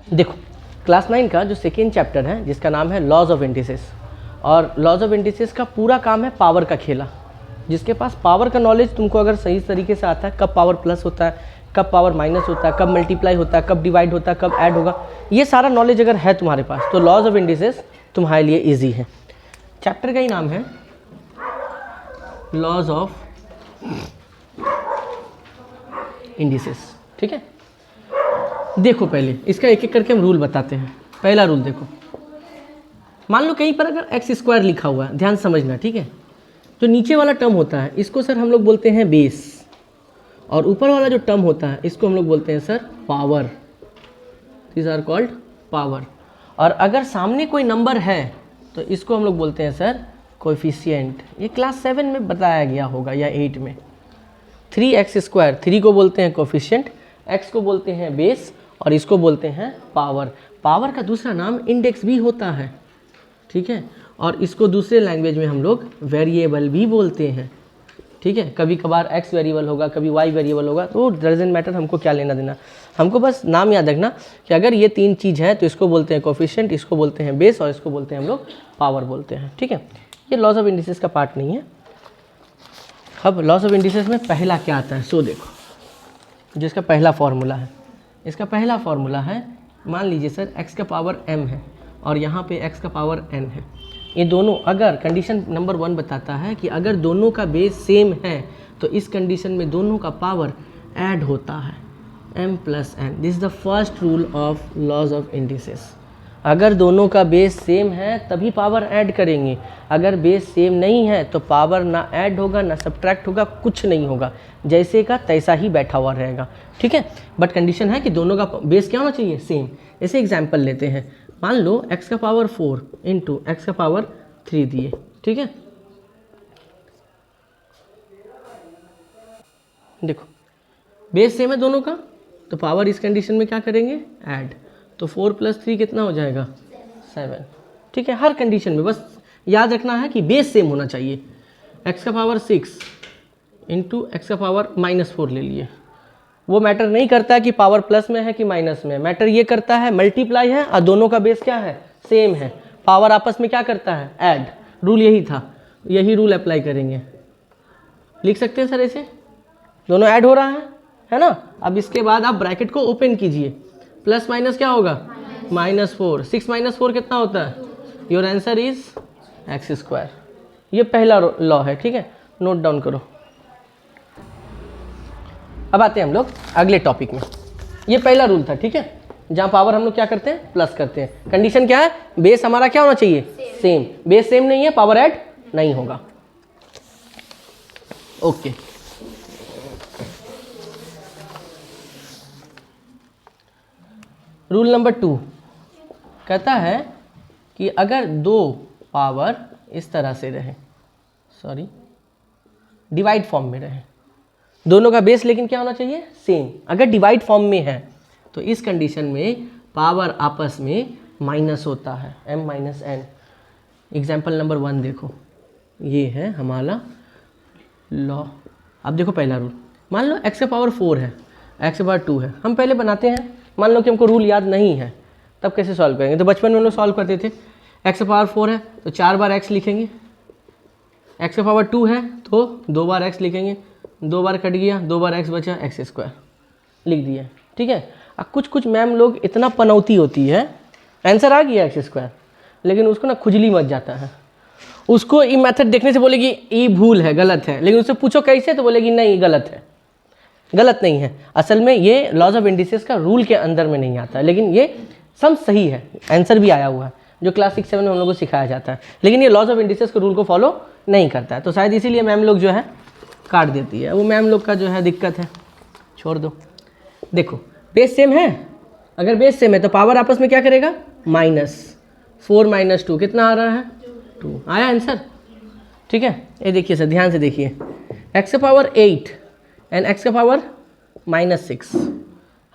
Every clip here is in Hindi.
देखो क्लास 9 का जो सेकेंड चैप्टर है जिसका नाम है लॉज ऑफ इंडिसेस, और लॉज ऑफ इंडिसेस का पूरा काम है पावर का खेला। जिसके पास पावर का नॉलेज तुमको अगर सही तरीके से आता है, कब पावर प्लस होता है, कब पावर माइनस होता है, कब मल्टीप्लाई होता है, कब डिवाइड होता है, कब ऐड होगा, ये सारा नॉलेज अगर है तुम्हारे पास तो लॉज ऑफ इंडिसेस तुम्हारे लिए ईजी है। चैप्टर का ही नाम है लॉज ऑफ इंडिसेस। ठीक है, देखो पहले इसका एक एक करके हम रूल बताते हैं। पहला रूल देखो, मान लो कहीं पर अगर एक्स स्क्वायर लिखा हुआ है, ध्यान समझना, ठीक है। जो नीचे वाला टर्म होता है इसको सर हम लोग बोलते हैं बेस, और ऊपर वाला जो टर्म होता है इसको हम लोग बोलते हैं sir power. This are called power. और अगर सामने कोई नंबर है तो इसको हम लोग बोलते हैं सर कोएफिशिएंट। ये क्लास 7 में बताया गया होगा या 8 में। 3x², 3 को बोलते हैं कोएफिशिएंट, x को बोलते हैं बेस, और इसको बोलते हैं पावर। पावर का दूसरा नाम इंडेक्स भी होता है, ठीक है। और इसको दूसरे लैंग्वेज में हम लोग वेरिएबल भी बोलते हैं, ठीक है। कभी कभार x वेरिएबल होगा, कभी y वेरिएबल होगा, तो डजंट मैटर, हमको क्या लेना देना। हमको बस नाम याद रखना कि अगर ये 3 चीज़ है तो इसको बोलते हैं कोएफिशिएंट, इसको बोलते हैं बेस, और इसको बोलते हैं हम लोग पावर बोलते हैं, ठीक है। ये लॉज ऑफ इंडिसेस का पार्ट नहीं है। अब लॉज ऑफ इंडिसेस में पहला क्या आता है, सो देखो, जिसका पहला फॉर्मूला है। इसका पहला फॉर्मूला है, मान लीजिए सर x का पावर m है और यहाँ पे x का पावर n है। ये दोनों, अगर कंडीशन नंबर 1 बताता है कि अगर दोनों का बेस सेम है तो इस कंडीशन में दोनों का पावर ऐड होता है, m + n। This is the first rule of laws of indices. अगर दोनों का बेस सेम है तभी पावर ऐड करेंगे, अगर बेस सेम नहीं है तो पावर ना ऐड होगा ना सब्ट्रैक्ट होगा, कुछ नहीं होगा, जैसे का तैसा ही बैठा हुआ रहेगा, ठीक है। बट कंडीशन है कि दोनों का बेस क्या होना चाहिए, सेम। ऐसे एग्जांपल लेते हैं, मान लो x का पावर 4 इंटू x का पावर 3 दिए, ठीक है। देखो बेस सेम है दोनों का तो पावर इस कंडीशन में क्या करेंगे, ऐड। तो 4 + 3 कितना हो जाएगा, 7, ठीक है। हर कंडीशन में बस याद रखना है कि बेस सेम होना चाहिए। x का पावर 6 इंटू x का पावर -4 ले लिए, वो मैटर नहीं करता कि पावर प्लस में है कि माइनस में, मैटर ये करता है मल्टीप्लाई है और दोनों का बेस क्या है, सेम है। पावर आपस में क्या करता है, ऐड। रूल यही था, यही रूल अप्लाई करेंगे। लिख सकते हैं सर ऐसे, दोनों ऐड हो रहा है ना। अब इसके बाद आप ब्रैकेट को ओपन कीजिए, प्लस माइनस क्या होगा, -4। 6 - 4 कितना होता है, योर आंसर इज x²। ये पहला लॉ है, ठीक है, नोट डाउन करो। अब आते हैं हम लोग अगले टॉपिक में। ये पहला रूल था, ठीक है, जहाँ पावर हम लोग क्या करते हैं, प्लस करते हैं। कंडीशन क्या है, बेस हमारा क्या होना चाहिए, सेम। बेस सेम नहीं है, पावर ऐड नहीं होगा, ओके। रूल नंबर 2 कहता है कि अगर 2 पावर इस तरह से रहे, सॉरी डिवाइड फॉर्म में रहे, दोनों का बेस लेकिन क्या होना चाहिए, सेम। अगर डिवाइड फॉर्म में है तो इस कंडीशन में पावर आपस में माइनस होता है, m - n। एग्जाम्पल नंबर 1 देखो, ये है हमारा लॉ। अब देखो पहला रूल, मान लो x का पावर 4 है, x का पावर 2 है। हम पहले बनाते हैं, मान लो कि हमको रूल याद नहीं है, तब कैसे सॉल्व करेंगे। तो बचपन में हम लोग सॉल्व करते थे, x का पावर 4 है तो 4 बार x लिखेंगे, x का पावर 2 है तो 2 बार x लिखेंगे, 2 बार कट गया, 2 बार x बचा, x² लिख दिया, ठीक है। अब कुछ मैम लोग इतना पनौती होती है, आंसर आ गया x², लेकिन उसको ना खुजली मच जाता है। उसको ये मेथड देखने से बोलेगी ये भूल है, गलत है, लेकिन उससे पूछो कैसे तो बोलेगी नहीं गलत है। गलत नहीं है, असल में ये लॉज ऑफ इंडिसेस का रूल के अंदर में नहीं आता है, लेकिन ये सम सही है, आंसर भी आया हुआ है जो क्लास 6-7 में हम लोग को सिखाया जाता है, लेकिन ये लॉज ऑफ इंडिसेस के रूल को फॉलो नहीं करता है। तो शायद इसीलिए मैम लोग जो है काट देती है, वो मैम लोग का जो है दिक्कत है, छोड़ दो। देखो बेस सेम है, अगर बेस सेम है तो पावर आपस में क्या करेगा, -4 - 2 कितना आ रहा है, 2 आया आंसर, ठीक है। ये देखिए सर, ध्यान से देखिए, x का पावर 8 एंड x का पावर -6।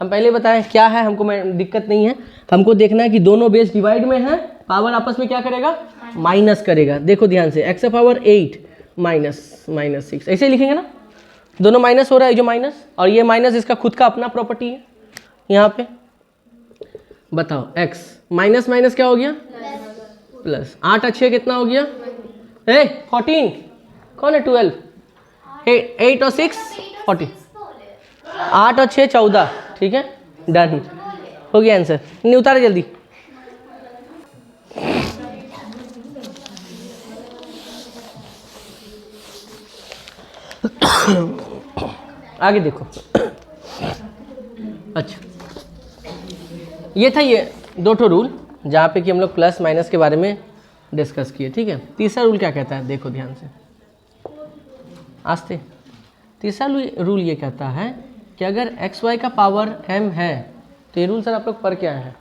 हम पहले बताएं क्या है, हमको दिक्कत नहीं है, हमको देखना है कि दोनों बेस डिवाइड में है, पावर आपस में क्या करेगा, माइनस करेगा। देखो ध्यान से, x का पावर 8 -6, ऐसे लिखेंगे ना, दोनों माइनस हो रहा है, जो माइनस और ये माइनस, इसका खुद का अपना प्रॉपर्टी है यहाँ पे। बताओ x माइनस माइनस क्या हो गया प्लस, 8 और 6 कितना हो गया 14, कौन है 12, 8 और 6 14, 8 और 6 14, ठीक है डन हो गया आंसर। नहीं उतारे जल्दी। आगे देखो। अच्छा ये था ये 2 ठो रूल जहाँ पे कि हम लोग प्लस माइनस के बारे में डिस्कस किए, ठीक है। तीसरा रूल क्या कहता है, देखो ध्यान से आस्ते। तीसरा रूल ये कहता है कि अगर एक्स वाई का पावर m है तो ये रूल सर आप लोग पढ़ के आए हैं,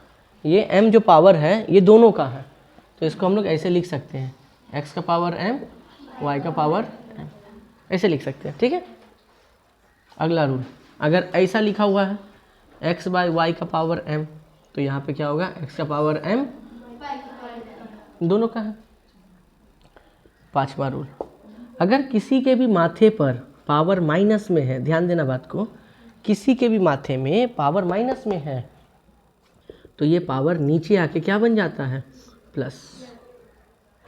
ये m जो पावर है ये दोनों का है, तो इसको हम लोग ऐसे लिख सकते हैं x का पावर m y का पावर m, ऐसे लिख सकते हैं, ठीक है। अगला रूल, अगर ऐसा लिखा हुआ है x बाय वाई का पावर m, तो यहाँ पे क्या होगा x का पावर m दोनों का है। पांचवा रूल, अगर किसी के भी माथे पर पावर माइनस में है, ध्यान देना बात को, किसी के भी माथे में पावर माइनस में है तो ये पावर नीचे आके क्या बन जाता है प्लस।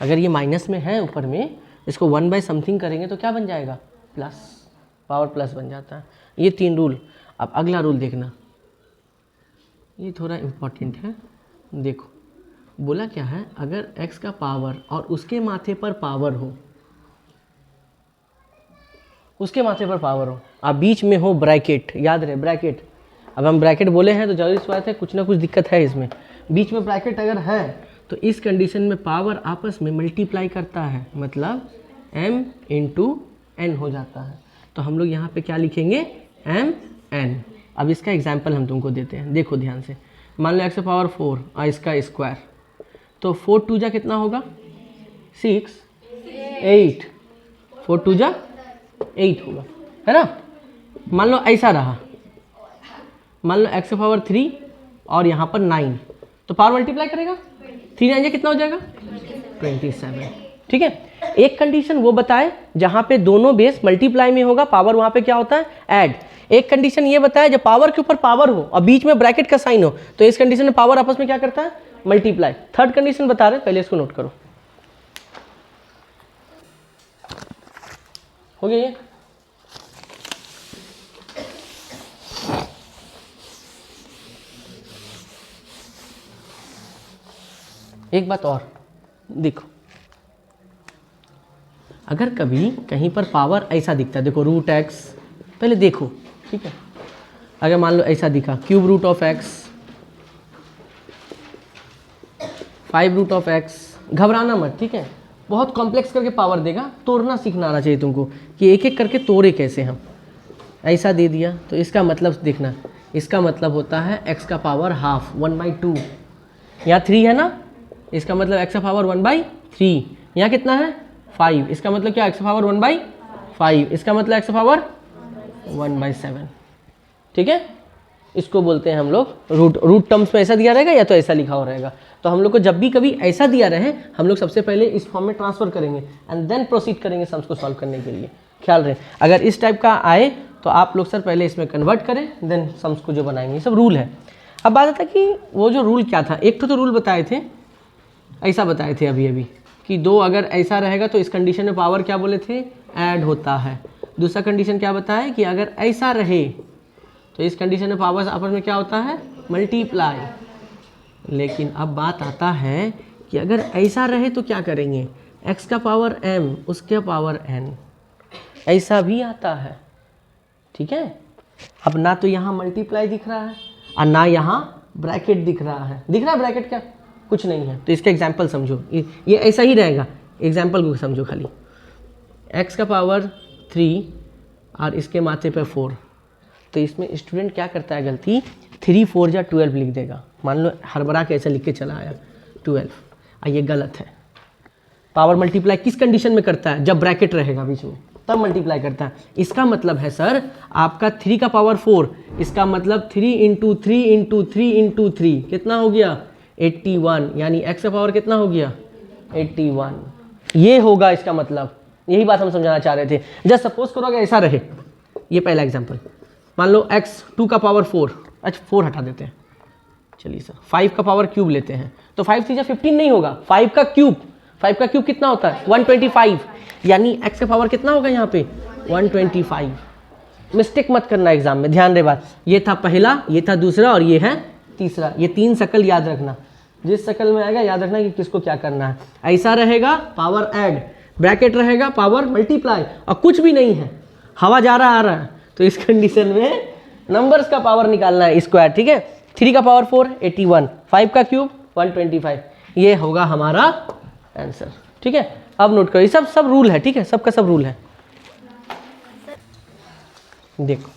अगर ये माइनस में है ऊपर में, इसको 1 बाय समथिंग करेंगे तो क्या बन जाएगा प्लस, पावर प्लस बन जाता है। ये 3 रूल। अब अगला रूल देखना, ये थोड़ा इम्पोर्टेंट है। देखो बोला क्या है, अगर x का पावर और उसके माथे पर पावर हो, उसके माथे पर पावर हो, अब बीच में हो ब्रैकेट, याद रहे ब्रैकेट। अब हम ब्रैकेट बोले हैं तो जरूरी सी बात है कुछ ना कुछ दिक्कत है इसमें। बीच में ब्रैकेट अगर है तो इस कंडीशन में पावर आपस में मल्टीप्लाई करता है, मतलब m इंटू n हो जाता है। तो हम लोग यहाँ पे क्या लिखेंगे m n। अब इसका एग्जाम्पल हम तुमको देते हैं, देखो ध्यान से। मान लो x का पावर 4 और इसका स्क्वायर, तो 4 2 जा कितना होगा 6 8, 4 2 जा 8 होगा, है ना। मान लो ऐसा रहा, मान लो x का पावर 3 और यहाँ पर 9, तो पावर मल्टीप्लाई करेगा, 3 9 कितना हो जाएगा 27, ठीक है। एक कंडीशन वो बताए जहाँ पे दोनों बेस मल्टीप्लाई में होगा, पावर वहाँ पे क्या होता है ऐड। एक कंडीशन ये बताया जब पावर के ऊपर पावर हो और बीच में ब्रैकेट का साइन हो, तो इस कंडीशन में पावर आपस में क्या करता है मल्टीप्लाई। थर्ड कंडीशन बता रहे, पहले इसको नोट करो। हो गया ये। एक बात और देखो, अगर कभी कहीं पर पावर ऐसा दिखता है, देखो रूट एक्स, पहले देखो ठीक है। अगर मान लो ऐसा दिखा cube root of x, 5 root of x, घबराना मत, ठीक है। बहुत कॉम्प्लेक्स करके पावर देगा, तोड़ना सीखना आना चाहिए तुमको कि एक एक करके तोड़े कैसे हम। ऐसा दे दिया तो इसका मतलब देखना, इसका मतलब होता है x का पावर हाफ 1/2, यहाँ 3 है ना, इसका मतलब x का पावर 1/3, यहाँ कितना है 5, इसका मतलब क्या x का पावर 1/5, इसका मतलब x का पावर 1/7, ठीक है। इसको बोलते हैं हम लोग रूट टर्म्स में ऐसा दिया रहेगा या तो ऐसा लिखा हो रहेगा। तो हम लोग को जब भी कभी ऐसा दिया रहे, हम लोग सबसे पहले इस फॉर्म में ट्रांसफर करेंगे एंड देन प्रोसीड करेंगे सम्स को सॉल्व करने के लिए, ख्याल रहे। अगर इस टाइप का आए तो आप लोग सर पहले इसमें कन्वर्ट करें, देन सम्स को जो बनाएंगे, सब रूल है। अब बात आता कि वो जो रूल क्या था, एक तो रूल बताए थे, ऐसा बताए थे अभी अभी कि 2 अगर ऐसा रहेगा तो इस कंडीशन में पावर क्या बोले थे ऐड होता है। दूसरा कंडीशन क्या बताया कि अगर ऐसा रहे तो इस कंडीशन में पावर आपस में क्या होता है मल्टीप्लाई। लेकिन अब बात आता है कि अगर ऐसा रहे तो क्या करेंगे, x का पावर m उसके पावर n, ऐसा भी आता है, ठीक है। अब ना तो यहाँ मल्टीप्लाई दिख रहा है और ना यहाँ ब्रैकेट दिख रहा है, दिख रहा है ब्रैकेट क्या कुछ नहीं है, तो इसका एग्जाम्पल समझो, ये ऐसा ही रहेगा, एग्जाम्पल को समझो खाली। x का पावर 3 और इसके माथे पे 4, तो इसमें स्टूडेंट क्या करता है गलती, 3 4 जा 12 लिख देगा। मान लो हड़बड़ा के ऐसा लिख के चला आया 12, ये गलत है। पावर मल्टीप्लाई किस कंडीशन में करता है, जब ब्रैकेट रहेगा बीच में तब मल्टीप्लाई करता है। इसका मतलब है सर आपका 3 का पावर 4, इसका मतलब 3 इंटू 3 इंटू 3 इंटू 3 कितना हो गया 81, यानी x का पावर कितना हो गया 81, ये होगा इसका मतलब। यही बात हम समझाना चाह रहे थे। जस्ट सपोज करो अगर ऐसा रहे, ये पहला एग्जांपल, मान लो x 2 का पावर 4, अच्छा 4 हटा देते हैं, चलिए सर 5 का पावर क्यूब लेते हैं, तो 5 3 15 नहीं होगा, 5 का क्यूब कितना होता है 125, यानी x का पावर कितना होगा यहाँ पे 125। मिस्टेक मत करना एग्जाम में, ध्यान रहे बात, ये था पहला, ये था दूसरा और ये है तीसरा। ये 3 शकल याद रखना, जिस शकल में आएगा याद रखना कि किसको क्या करना है। ऐसा रहेगा पावर ऐड, ब्रैकेट रहेगा पावर मल्टीप्लाई, और कुछ भी नहीं है, हवा जा रहा आ रहा है, तो इस कंडीशन में नंबर्स का पावर निकालना है स्क्वायर, ठीक है। 3 का पावर 4 81, 5 का क्यूब 125, ये होगा हमारा आंसर, ठीक है। अब नोट करो, ये सब रूल है, ठीक है, सबका सब रूल है। देखो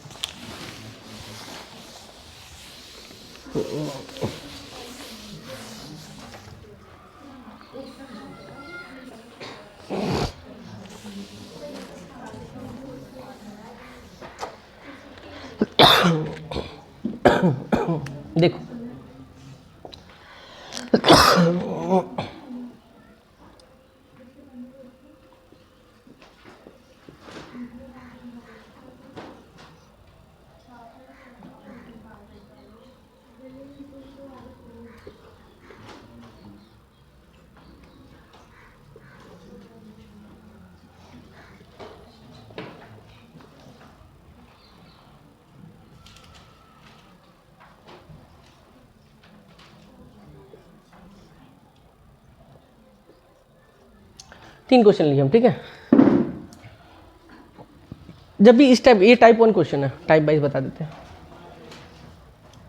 देखो तीन क्वेश्चन लिए हम, ठीक है। जब भी इस टाइप, ये टाइप 1 क्वेश्चन है, टाइप वाइज बता देते हैं।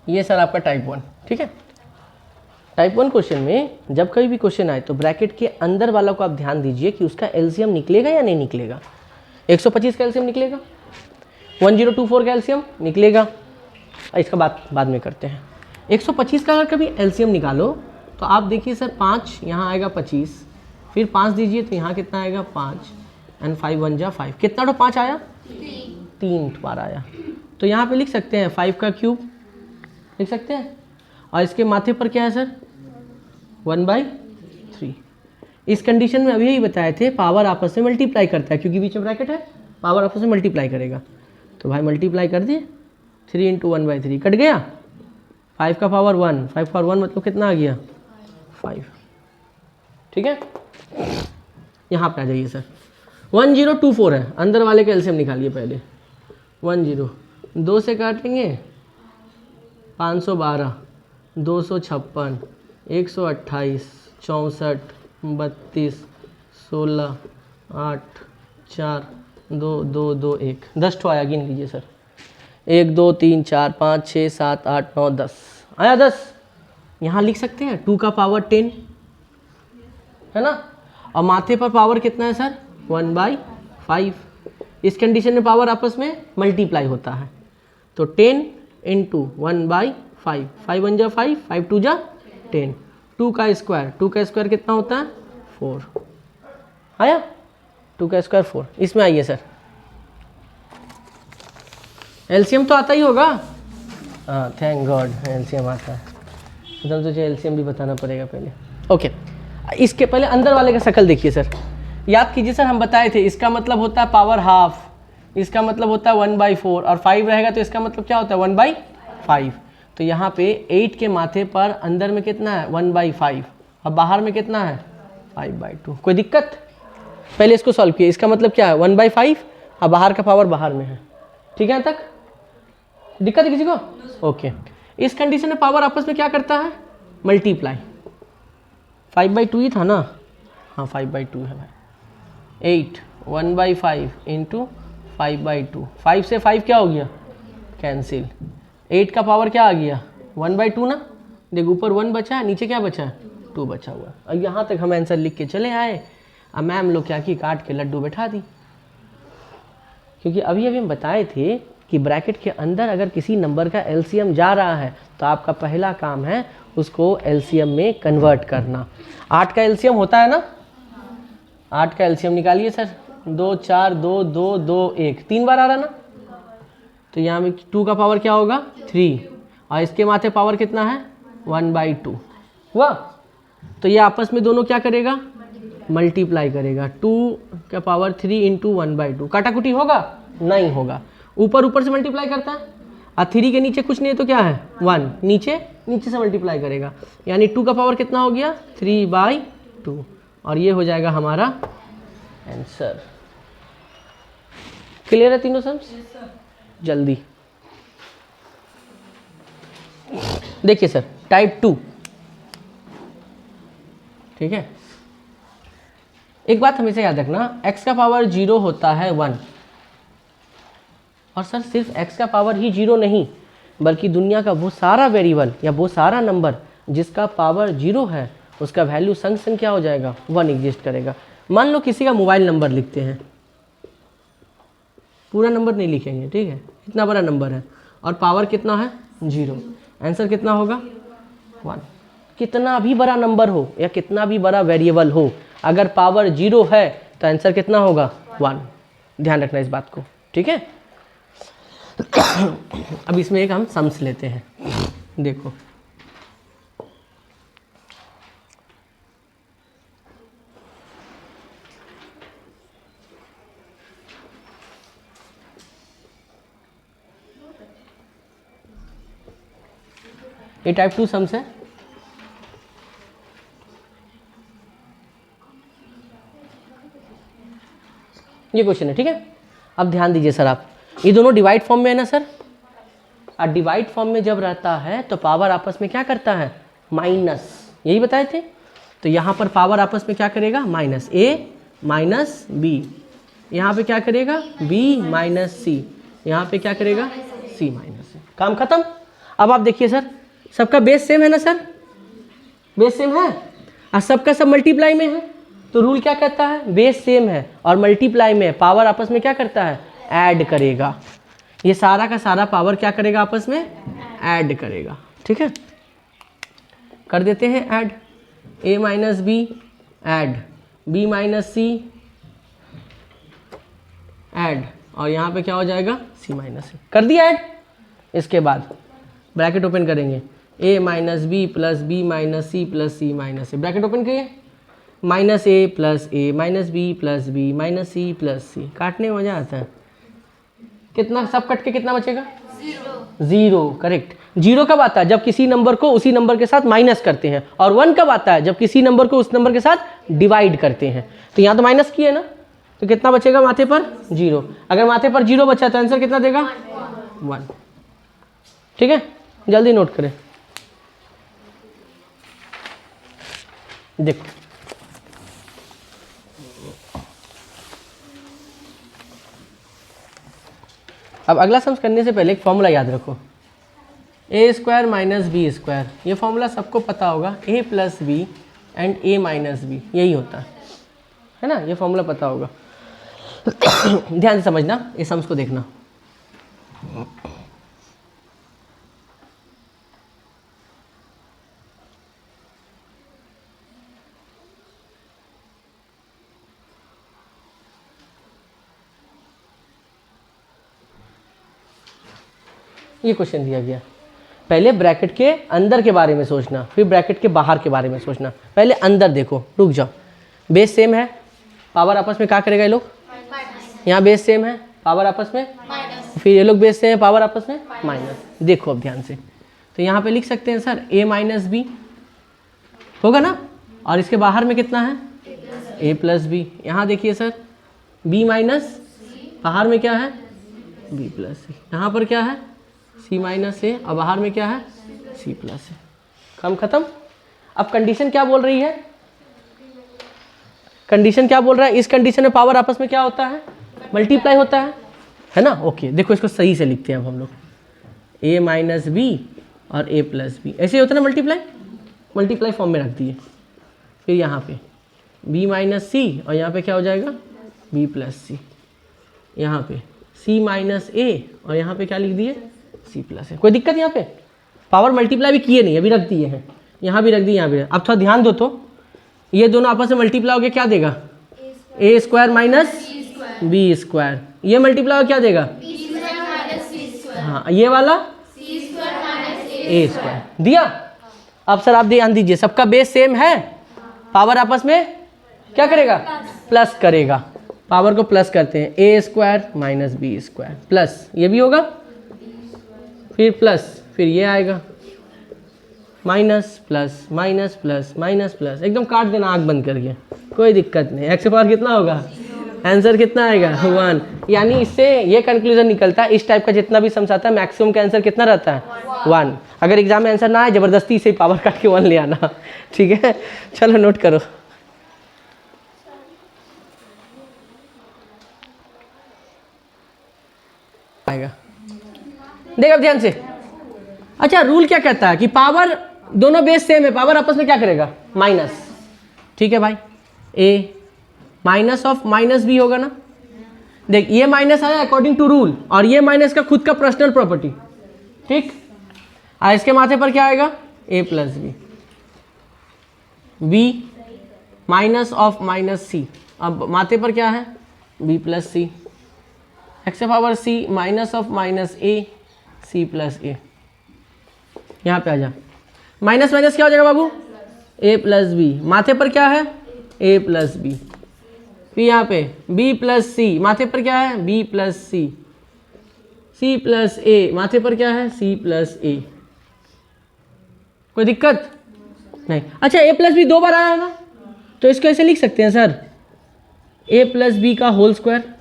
ये सर आपका टाइप 1, ठीक है। टाइप 1 क्वेश्चन में जब कभी भी क्वेश्चन आए तो ब्रैकेट के अंदर वाला को आप ध्यान दीजिए कि उसका एलसीएम निकलेगा या नहीं निकलेगा। 125 का एलसीएम निकलेगा, 1024 का एलसीएम निकलेगा, इसका बाद में करते हैं। 125 का अगर कभी एलसीएम निकालो तो आप देखिए सर 5 यहाँ आएगा 25, फिर 5 दीजिए तो यहाँ कितना आएगा 5, एंड 5 1 जा 5, कितना तो 5 आया 3 बार आया। तो यहाँ पे लिख सकते हैं 5 का क्यूब लिख सकते हैं, और इसके माथे पर क्या है सर 1/3। इस कंडीशन में अभी यही बताए थे पावर आपस में मल्टीप्लाई करता है, क्योंकि बीच में ब्रैकेट है, पावर आपस में मल्टीप्लाई करेगा। तो भाई मल्टीप्लाई कर दिए, 3 × 1/3 कट गया, 5 का पावर 1, 5 पावर 1 मतलब कितना आ गया 5, ठीक है। यहाँ पे आ जाइए सर, 1024 है, अंदर वाले का एलसीएम निकालिए पहले। 10 2 से काटेंगे 512, 256, 128, 64, 32, 16, 8, 4, 2, 2, 2, 1, 10 ठो आया, गिन लीजिए सर। 1 2 3 4 5 6 7 8 9 10 आया 10। यहाँ लिख सकते हैं 2 का पावर 10 है ना, और माथे पर पावर कितना है सर 1/5। इस कंडीशन में पावर आपस में मल्टीप्लाई होता है, तो 10 × 1/5, 5 1 जा 5, 5 2 जा 10, 2 का स्क्वायर कितना होता है 4, आया 2 का स्क्वायर 4। इसमें आइए सर, एलसीएम तो आता ही होगा, हाँ थैंक गॉड एलसीएम आता है, तो सोचे एलसीएम भी बताना पड़ेगा पहले। ओके, इसके पहले अंदर वाले का शक्ल देखिए सर, याद कीजिए सर, हम बताए थे इसका मतलब होता है पावर हाफ, इसका मतलब होता है 1/4, और 5 रहेगा तो इसका मतलब क्या होता है 1/5। तो यहाँ पे 8 के माथे पर अंदर में कितना है 1/5, और बाहर में कितना है 5/2। कोई दिक्कत? पहले इसको सॉल्व किए, इसका मतलब क्या है 1/5 और बाहर का पावर बाहर में है, ठीक है। यहाँ तक दिक्कत है किसी को? ओके, इस कंडीशन में पावर आपस में क्या करता है मल्टीप्लाई। 5/2 ही था ना, हाँ 5/2 है भाई। 8 1/5 × 5/2, 5 से 5 क्या हो गया कैंसिल, 8 का पावर क्या आ गया 1/2 ना, देखो ऊपर 1 बचा है, नीचे क्या बचा है 2 बचा हुआ। और यहाँ तक हम आंसर लिख के चले आए, अब मैम लोग क्या की काट के लड्डू बैठा दी, क्योंकि अभी हम बताए थे कि ब्रैकेट के अंदर अगर किसी नंबर का एलसीएम जा रहा है तो आपका पहला काम है उसको एलसीएम में कन्वर्ट करना। 8 का एलसीएम होता है ना, 8 का एलसीएम निकालिए सर, 2 4 2 2 2 1, 3 बार आ रहा ना, तो यहाँ में 2 का पावर क्या होगा 3, और इसके माथे पावर कितना है 1/2 हुआ। तो ये आपस में दोनों क्या करेगा मल्टीप्लाई करेगा, 2 का पावर 3 × 1/2। काटाकुटी होगा नहीं होगा, ऊपर ऊपर से मल्टीप्लाई करता है, और 3 के नीचे कुछ नहीं है तो क्या है 1, नीचे नीचे से मल्टीप्लाई करेगा, यानी 2 का पावर कितना हो गया 3/2, और ये हो जाएगा हमारा आंसर। क्लियर है तीनों सम्स? जल्दी देखिए सर, टाइप 2, ठीक है। एक बात हमेशा याद रखना, x का पावर 0 होता है 1, और सर सिर्फ x का पावर ही 0 नहीं, बल्कि दुनिया का वो सारा वेरिएबल या वो सारा नंबर जिसका पावर 0 है उसका वैल्यू संग संग क्या हो जाएगा 1 एग्जिस्ट करेगा। मान लो किसी का मोबाइल नंबर लिखते हैं, पूरा नंबर नहीं लिखेंगे, ठीक है, इतना बड़ा नंबर है और पावर कितना है 0, आंसर कितना होगा 1। कितना भी बड़ा नंबर हो या कितना भी बड़ा वेरिएबल हो, अगर पावर 0 है तो आंसर कितना होगा 1। ध्यान रखना इस बात को, ठीक है। अब इसमें एक हम सम्स लेते हैं, देखो ये टाइप 2 सम्स है। ये क्वेश्चन है, ठीक है। अब ध्यान दीजिए सर, आप ये दोनों डिवाइड फॉर्म में है ना सर, और डिवाइड फॉर्म में जब रहता है तो पावर आपस में क्या करता है माइनस, यही बताए थे। तो यहाँ पर पावर आपस में क्या करेगा माइनस, a माइनस बी, यहाँ पे क्या करेगा b माइनस सी, यहाँ पे क्या करेगा c माइनस सी, काम खत्म। अब आप देखिए सर, सबका बेस सेम है ना सर, बेस सेम है और सबका सब मल्टीप्लाई में है, तो रूल क्या कहता है बेस सेम है और मल्टीप्लाई में पावर आपस में क्या करता है ऐड करेगा। ये सारा का सारा पावर क्या करेगा आपस में ऐड करेगा, ठीक है। कर देते हैं add, a minus B add b minus C add, और यहाँ पे क्या हो जाएगा c माइनस सी, कर दिया ऐड। इसके बाद ब्रैकेट ओपन करेंगे, a minus B plus B minus C plus C minus C, bracket open करिए, minus A plus A minus B plus B minus C plus C, काटने में मजा आता है। कितना सब कट के कितना बचेगा 0, करेक्ट। 0 कब आता है जब किसी नंबर को उसी नंबर के साथ माइनस करते हैं, और 1 कब आता है जब किसी नंबर को उस नंबर के साथ डिवाइड करते हैं। तो यहाँ तो माइनस की है ना, तो कितना बचेगा माथे पर 0। अगर माथे पर 0 बचा तो आंसर कितना देगा 1, ठीक है। जल्दी नोट करें, देखो अब अगला सम्स करने से पहले एक फॉर्मूला याद रखो, A square minus B square, ये फॉर्मूला सबको पता होगा, A plus B and A minus B, यही होता है ना, ये फॉर्मूला पता होगा। ध्यान से समझना, ये सम्स को देखना। ये क्वेश्चन दिया गया, पहले ब्रैकेट के अंदर के बारे में सोचना, फिर ब्रैकेट के बाहर के बारे में सोचना। पहले अंदर देखो, रुक जाओ, बेस सेम है, पावर आपस में क्या करेगा ये लोग, यहाँ बेस सेम है, पावर आपस में माइनस, फिर ये लोग बेस सेम है, पावर आपस में माइनस। देखो अब ध्यान से, तो यहाँ पे लिख सकते हैं सर a माइनस बी होगा ना, और इसके बाहर में कितना है a प्लस बी। यहाँ देखिए सर b माइनस, बाहर में क्या है b प्लस सी, यहाँ पर क्या है c माइनस ए, और बाहर में क्या है c प्लस ए, काम खत्म। अब कंडीशन क्या बोल रही है, कंडीशन क्या बोल रहा है, इस कंडीशन में पावर आपस में क्या होता है मल्टीप्लाई होता है ना। ओके देखो, इसको सही से लिखते हैं अब हम लोग, a माइनस बी और a प्लस बी, ऐसे ही होता है ना, मल्टीप्लाई, मल्टीप्लाई फॉर्म में रख दिए। फिर यहाँ पे b माइनस सी, और यहाँ पे क्या हो जाएगा b प्लस सी, यहाँ पे c माइनस ए, और यहाँ पे क्या लिख दिए c प्लस है। कोई दिक्कत यहाँ पे, पावर मल्टीप्लाई भी किए नहीं, अभी रख दिए हैं, यहाँ भी रख दिए, यहाँ भी। अब थोड़ा ध्यान दो, तो ये दोनों आपस में मल्टीप्लाई हो गया, क्या देगा a square minus B square, ये मल्टीप्लाई हो क्या देगा हाँ, ये वाला a स्क्वायर दिया। अब सर आप ध्यान दीजिए, सबका बेस सेम है, पावर आपस में क्या करेगा प्लस करेगा, पावर को प्लस करते हैं, a square minus B square plus, ये भी होगा फिर प्लस, फिर ये आएगा minus plus minus plus minus plus, एकदम काट देना आँख बंद करके, कोई दिक्कत नहीं। एक्स पावर कितना होगा, आंसर कितना आएगा 1। यानी इससे ये कंक्लूजन निकलता है इस टाइप का जितना भी सम्स आता है मैक्सिमम का आंसर कितना रहता है 1। अगर एग्जाम में आंसर ना आए जबरदस्ती से पावर काट के 1 ले आना, ठीक है। चलो नोट करो। आएगा, देख अब ध्यान से। अच्छा, रूल क्या कहता है कि पावर दोनों बेस सेम है, पावर आपस में क्या करेगा, माइनस, ठीक है भाई। ए माइनस ऑफ माइनस भी होगा ना, देख ये माइनस आया अकॉर्डिंग टू रूल, और ये माइनस का खुद का पर्सनल प्रॉपर्टी, ठीक। और इसके माथे पर क्या आएगा, A plus B, B minus of minus C, अब माथे पर क्या है, B plus C, X power C minus of minus A C plus A. यहाँ पे आ जा, माइनस माइनस क्या हो जाएगा बाबू, ए प्लस बी, माथे पर क्या है, ए प्लस बी। फिर यहाँ पे बी प्लस सी, माथे पर क्या है, बी प्लस सी, सी प्लस ए, माथे पर क्या है, सी प्लस ए। कोई दिक्कत नहीं। अच्छा, ए प्लस बी 2 बार आया है ना, तो इसको ऐसे लिख सकते हैं सर, ए प्लस बी का होल स्क्वायर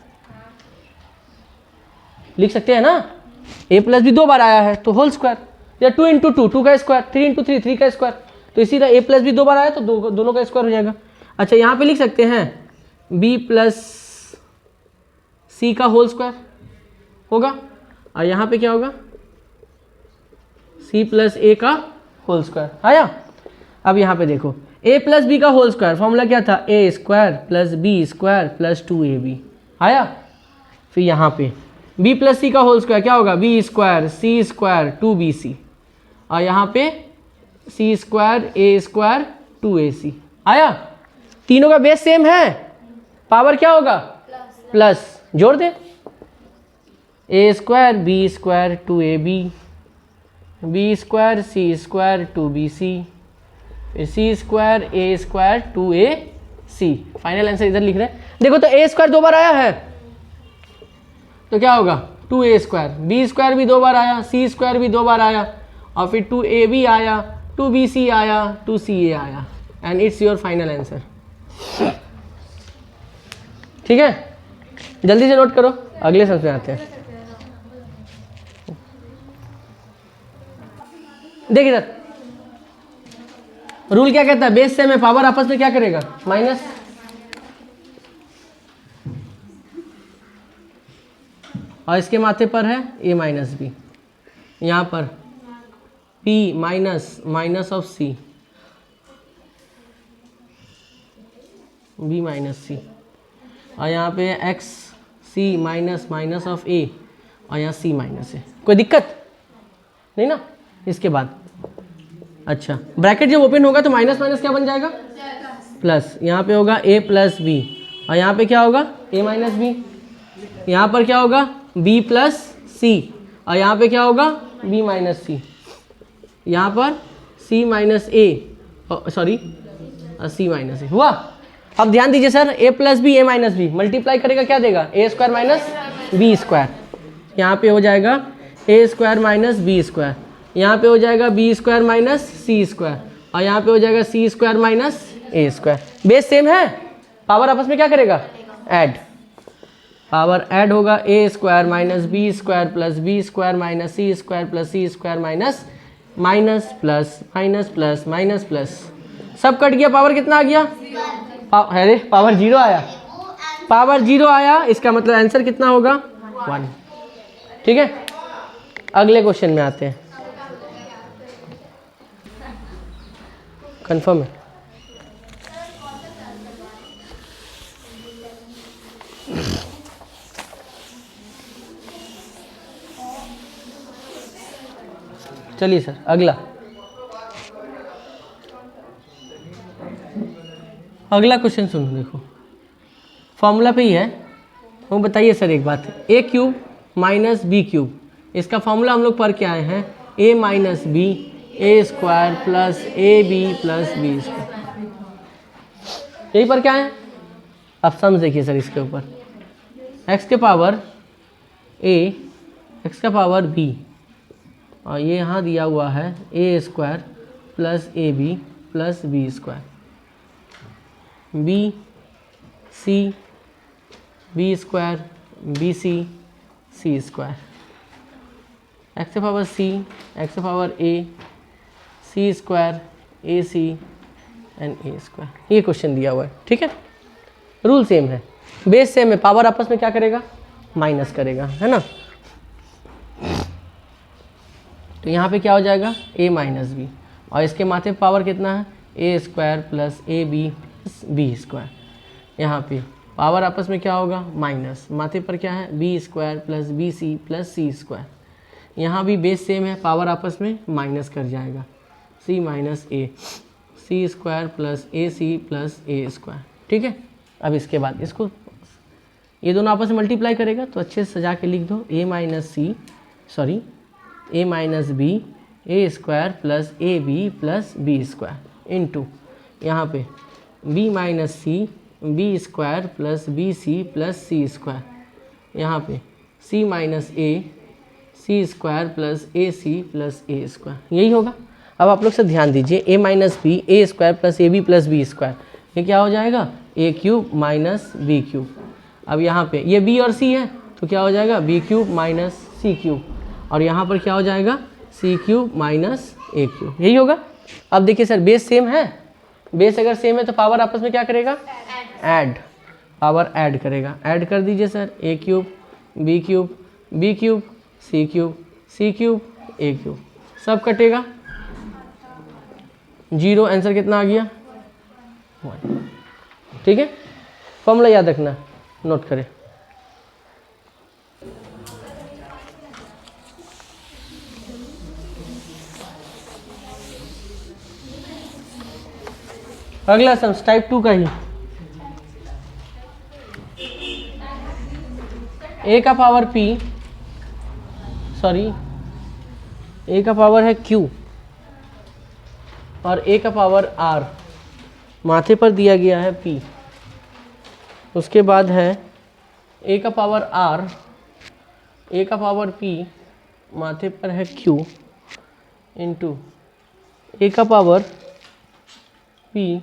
लिख सकते हैं ना। ए प्लस बी 2 बार आया है तो होल स्क्वायर, या 2 इंटू 2 2 का स्क्वायर, 3 इंटू 3 3 का स्क्वायर, तो इसी तरह ए प्लस बी 2 बार आया तो दोनों का स्क्वायर हो जाएगा। अच्छा, यहाँ पे लिख सकते हैं बी प्लस सी का होल स्क्वायर होगा, और यहाँ पे क्या होगा, सी प्लस ए का होल स्क्वायर आया। अब यहाँ पे देखो, ए प्लस बी का होल स्क्वायर फॉर्मूला क्या था, A square plus B square plus 2ab आया। फिर यहाँ पे बी प्लस सी का होल स्क्वायर क्या होगा, B square C square 2bc, और यहाँ पे सी स्क्वायर ए स्क्वायर 2ac आया। तीनों का बेस सेम है, पावर क्या होगा, प्लस, जोड़ दे, A square B square 2ab, B square C square 2bc, फिर C square A square 2ac। Final answer इधर लिख रहे हैं। देखो तो ए स्क्वायर 2 बार आया है तो क्या होगा, 2a स्क्वायर, बी स्क्वायर भी 2 बार आया, सी स्क्वायर भी 2 बार आया, और फिर 2ab आया, 2bc आया, 2ca आया, and it's your final answer. ठीक है, जल्दी से नोट करो, अगले सम में आते हैं। देखिए सर, रूल क्या कहता है, बेस सेम है, पावर आपस में क्या करेगा, माइनस। और इसके माथे पर है a माइनस बी, यहाँ पर p minus minus of c, b minus C, और यहाँ पे x c minus minus of a, और यहाँ c माइनस है। कोई दिक्कत नहीं ना। इसके बाद अच्छा, ब्रैकेट जब ओपन होगा तो माइनस माइनस क्या बन जाएगा, प्लस, यहाँ पे होगा a प्लस बी, और यहाँ पे क्या होगा, a माइनस बी, यहाँ पर क्या होगा, b प्लस सी, और यहाँ पे क्या होगा, b माइनस सी, यहाँ पर c minus A, sorry c minus A हुआ। अब ध्यान दीजिए sir, a plus B A minus B multiply करेगा क्या देगा, a square minus B square, यहाँ पे हो जाएगा a square minus B square, यहाँ पे हो जाएगा b square minus C square, और यहाँ पे हो जाएगा c square minus A square. Base same है, पावर आपस में क्या करेगा, ऐड, पावर ऐड होगा, a square minus B square plus B square minus C square plus C square minus minus plus minus plus minus plus, सब कट गया, पावर कितना आ गया, अरे पावर 0 आया, पावर 0 आया, इसका मतलब आंसर कितना होगा, 1। ठीक है, अगले क्वेश्चन में आते हैं। कंफर्म है, चलिए सर अगला क्वेश्चन सुनो। देखो फॉर्मूला पे ही है, वो बताइए सर एक बात, A cube minus B cube, इसका फॉर्मूला हम लोग पढ़ के आए हैं, A minus B A square plus A B plus B square, यही पर क्या है। अब सम देखिए सर, इसके ऊपर x के पावर a, x का पावर b और ये यहाँ दिया हुआ है A square plus A B plus B square, B C B square B C C square, X power C X power A C square A C and A square. ये क्वेश्चन दिया हुआ है, ठीक है। रूल सेम है, बेस सेम है, पावर आपस में क्या करेगा, माइनस करेगा, है ना। तो यहाँ पे क्या हो जाएगा, a माइनस बी, और इसके माथे पे पावर कितना है, A square plus A B plus B square. यहाँ पे पावर आपस में क्या होगा, माइनस, माथे पर क्या है, B square plus B C plus C square. यहाँ भी बेस सेम है, पावर आपस में माइनस कर जाएगा, सी minus A, C square plus A C plus A square, ठीक है। अब इसके बाद इसको ये दोनों आपस में मल्टीप्लाई करेगा, तो अच्छे से सजा के लिख दो, A minus C sorry A minus B A square plus A B plus B square into यहाँ पे B minus C B square plus B C plus C square, यहाँ पे C minus A C square plus A C plus A square, यही होगा। अब आप लोग से ध्यान दीजिए, A minus B A square plus A B plus B square, ये क्या हो जाएगा, ए क्यूब माइनस बी क्यूब। अब यहाँ पे ये बी और सी है तो क्या हो जाएगा, B cube minus C cube, और यहाँ पर क्या हो जाएगा, C cube minus A cube, यही होगा। अब देखिए सर, बेस सेम है, बेस अगर सेम है तो पावर आपस में क्या करेगा, ऐड, पावर ऐड करेगा। ऐड कर दीजिए sir, A cube B cube B cube C cube C cube A cube, सब कटेगा, जीरो, आंसर कितना आ गया, 1, ठीक है। फॉर्मूला याद रखना, नोट करें। अगला सम टाइप 2 का ही, ए का पावर p सॉरी ए का पावर है q और ए का पावर r, माथे पर दिया गया है p, उसके बाद है ए का पावर r, ए का पावर p, माथे पर है q इंटू ए का पावर p,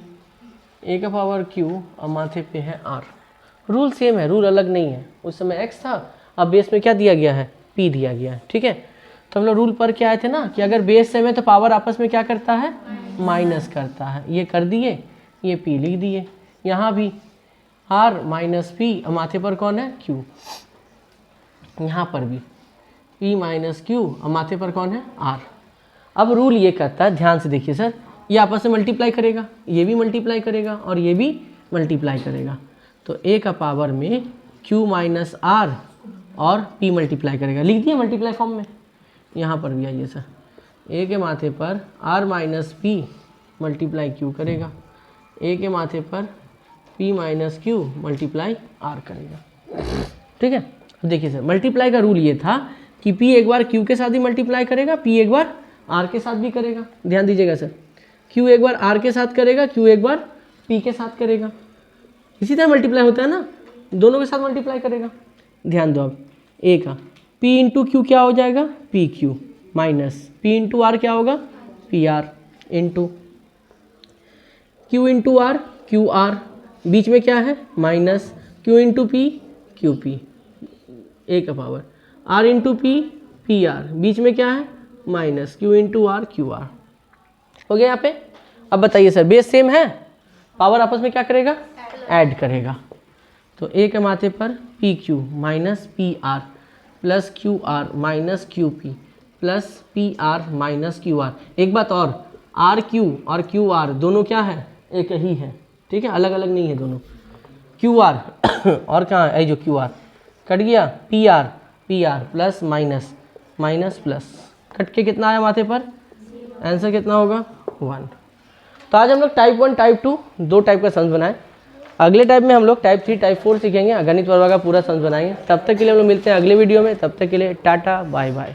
ए का पावर q और माथे पे है r। रूल सेम है, रूल अलग नहीं है। उस समय x था, अब बेस में क्या दिया गया है, p दिया गया है, ठीक है। तो हम लोग रूल पर क्या आए थे ना, कि अगर बेस सेम है तो पावर आपस में क्या करता है, माइनस करता है। ये कर दिए, ये p लिख दिए, यहाँ भी r माइनस p और माथे पर कौन है, q, यहाँ पर भी p माइनस q और माथे पर कौन है, r। अब रूल ये कहता है, ध्यान से देखिए सर, ये आपस में मल्टीप्लाई करेगा, ये भी मल्टीप्लाई करेगा और ये भी मल्टीप्लाई करेगा, तो a का पावर में q माइनस r और p मल्टीप्लाई करेगा, लिख दिए मल्टीप्लाई फॉर्म में। यहाँ पर भी आइए सर, a के माथे पर r minus p multiply q करेगा, a के माथे पर p minus q multiply r करेगा, ठीक है। अब देखिए सर, मल्टीप्लाई का रूल ये था कि p एक बार q के साथ ही मल्टीप्लाई करेगा, p एक बार r के साथ भी करेगा। ध्यान दीजिएगा सर, q एक बार r के साथ करेगा, q एक बार p के साथ करेगा, इसी तरह मल्टीप्लाई होता है ना, दोनों के साथ मल्टीप्लाई करेगा। ध्यान दो, अब a का p इंटू क्यू क्या हो जाएगा, P Q minus p into R क्या होगा, P R into q into R Q R, बीच में क्या है minus, q into P Q P, a का power r into P P R, बीच में क्या है minus, q into R Q R, हो गया यहाँ पे। अब बताइए सर, बेस सेम है, पावर आपस में क्या करेगा, ऐड करेगा, तो a के माथे पर P Q minus P R plus Q R minus Q P plus P R minus Q R. एक बात और, आर क्यू और क्यू आर दोनों क्या है, एक ही है, ठीक है, अलग अलग नहीं है दोनों। क्यू आर और कहाँ है, जो क्यू आर कट गया, P R plus minus minus plus, cut के कितना आया माथे पर, आंसर कितना होगा, 1। तो आज हम लोग टाइप 1 टाइप 2 दो टाइप का सम्स बनाए। अगले टाइप में हम लोग टाइप 3 टाइप 4 सीखेंगे, गणित वर्ग का पूरा सम्स बनाएंगे। तब तक के लिए हम लोग मिलते हैं अगले वीडियो में, तब तक के लिए टाटा बाय बाय।